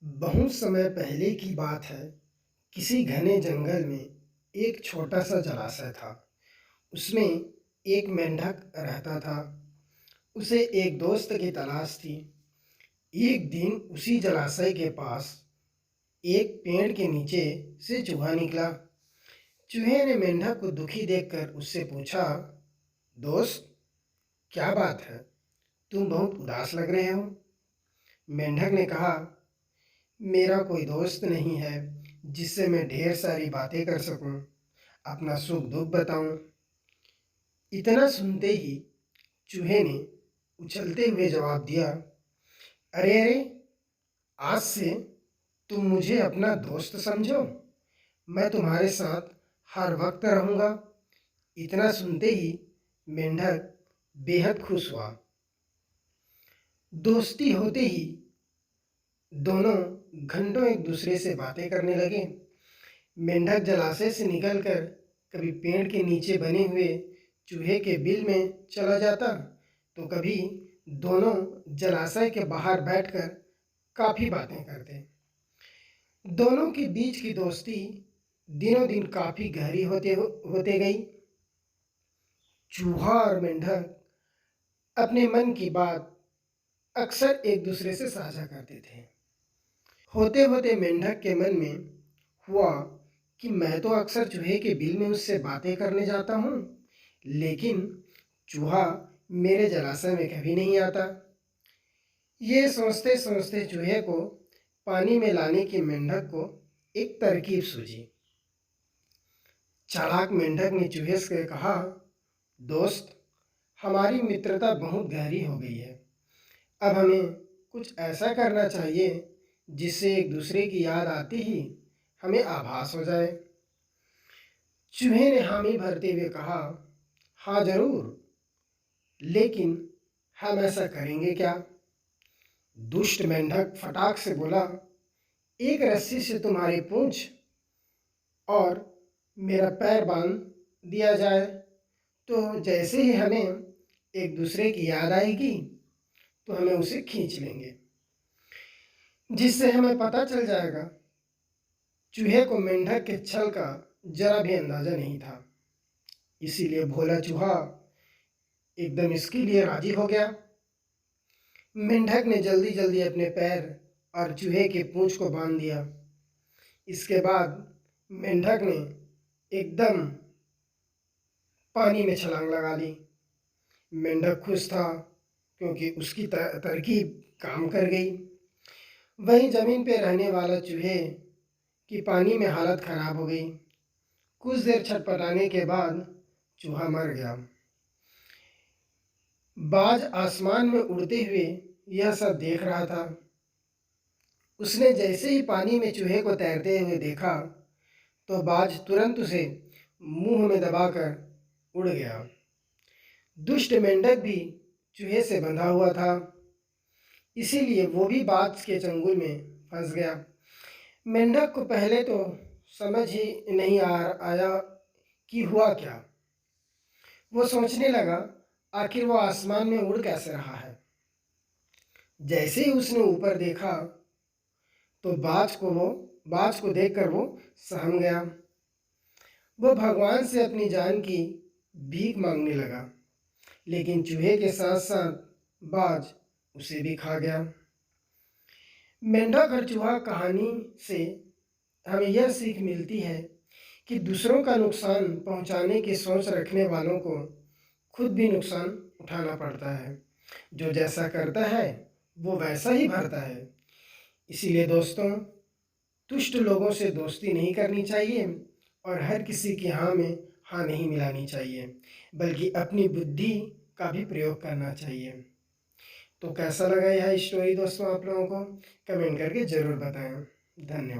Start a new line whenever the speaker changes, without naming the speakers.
बहुत समय पहले की बात है। किसी घने जंगल में एक छोटा सा जलाशय था। उसमें एक मेंढक रहता था। उसे एक दोस्त की तलाश थी। एक दिन उसी जलाशय के पास एक पेड़ के नीचे से चूहा निकला। चूहे ने मेंढक को दुखी देखकर उससे पूछा, दोस्त, क्या बात है? तुम बहुत उदास लग रहे हो। मेंढक ने कहा, मेरा कोई दोस्त नहीं है जिससे मैं ढेर सारी बातें कर सकूं, अपना सुख दुख बताऊं। इतना सुनते ही चूहे ने उछलते हुए जवाब दिया, अरे अरे, आज से तुम मुझे अपना दोस्त समझो। मैं तुम्हारे साथ हर वक्त रहूंगा। इतना सुनते ही मेंढक बेहद खुश हुआ। दोस्ती होते ही दोनों घंटों एक दूसरे से बातें करने लगे। मेंढक जलाशय से निकलकर कभी पेड़ के नीचे बने हुए चूहे के बिल में चला जाता, तो कभी दोनों जलाशय के बाहर बैठकर काफी बातें करते। दोनों के बीच की दोस्ती दिनों दिन काफी गहरी होते गई। चूहा और मेंढक अपने मन की बात अक्सर एक दूसरे से साझा करते थे। होते होते मेंढक के मन में हुआ कि मैं तो अक्सर चूहे के बिल में उससे बातें करने जाता हूँ, लेकिन चूहा मेरे जलाशय में कभी नहीं आता। ये सोचते सोचते चूहे को पानी में लाने की मेंढक को एक तरकीब सूझी। चालाक मेंढक ने चूहे से कहा, दोस्त, हमारी मित्रता बहुत गहरी हो गई है। अब हमें कुछ ऐसा करना चाहिए जिससे एक दूसरे की याद आती ही हमें आभास हो जाए। चूहे ने हामी भरते हुए कहा, हाँ जरूर, लेकिन हम ऐसा करेंगे क्या? दुष्ट मेंढक फटाक से बोला, एक रस्सी से तुम्हारी पूंछ और मेरा पैर बांध दिया जाए, तो जैसे ही हमें एक दूसरे की याद आएगी तो हमें उसे खींच लेंगे, जिससे हमें पता चल जाएगा। चूहे को मेंढक के छल का जरा भी अंदाजा नहीं था, इसीलिए भोला चूहा एकदम इसके लिए राजी हो गया। मेंढक ने जल्दी जल्दी अपने पैर और चूहे के पूंछ को बांध दिया। इसके बाद मेंढक ने एकदम पानी में छलांग लगा ली। मेंढक खुश था क्योंकि उसकी तरकीब काम कर गई। वहीं जमीन पे रहने वाला चूहे की पानी में हालत खराब हो गई। कुछ देर छटपटाने के बाद चूहा मर गया। बाज आसमान में उड़ते हुए यह सब देख रहा था। उसने जैसे ही पानी में चूहे को तैरते हुए देखा, तो बाज तुरंत उसे मुंह में दबाकर उड़ गया। दुष्ट मेंढक भी चूहे से बंधा हुआ था, इसीलिए वो भी बाज के चंगुल में फंस गया। मेंढक को पहले तो समझ ही नहीं आया कि हुआ क्या। वो सोचने लगा, आखिर वो आसमान में उड़ कैसे रहा है। जैसे ही उसने ऊपर देखा तो बाज को देखकर वो सहम गया। वो भगवान से अपनी जान की भीख मांगने लगा, लेकिन चूहे के साथ साथ बाज उसे भी खा गया। मेंढक और चूहा कहानी से हमें यह सीख मिलती है कि दूसरों का नुकसान पहुंचाने की सोच रखने वालों को खुद भी नुकसान उठाना पड़ता है। जो जैसा करता है वो वैसा ही भरता है। इसीलिए दोस्तों, दुष्ट लोगों से दोस्ती नहीं करनी चाहिए और हर किसी की हाँ में हाँ नहीं मिलानी चाहिए, बल्कि अपनी बुद्धि का भी प्रयोग करना चाहिए। तो कैसा लगा यह स्टोरी दोस्तों आप लोगों को? कमेंट करके ज़रूर बताएं। धन्यवाद।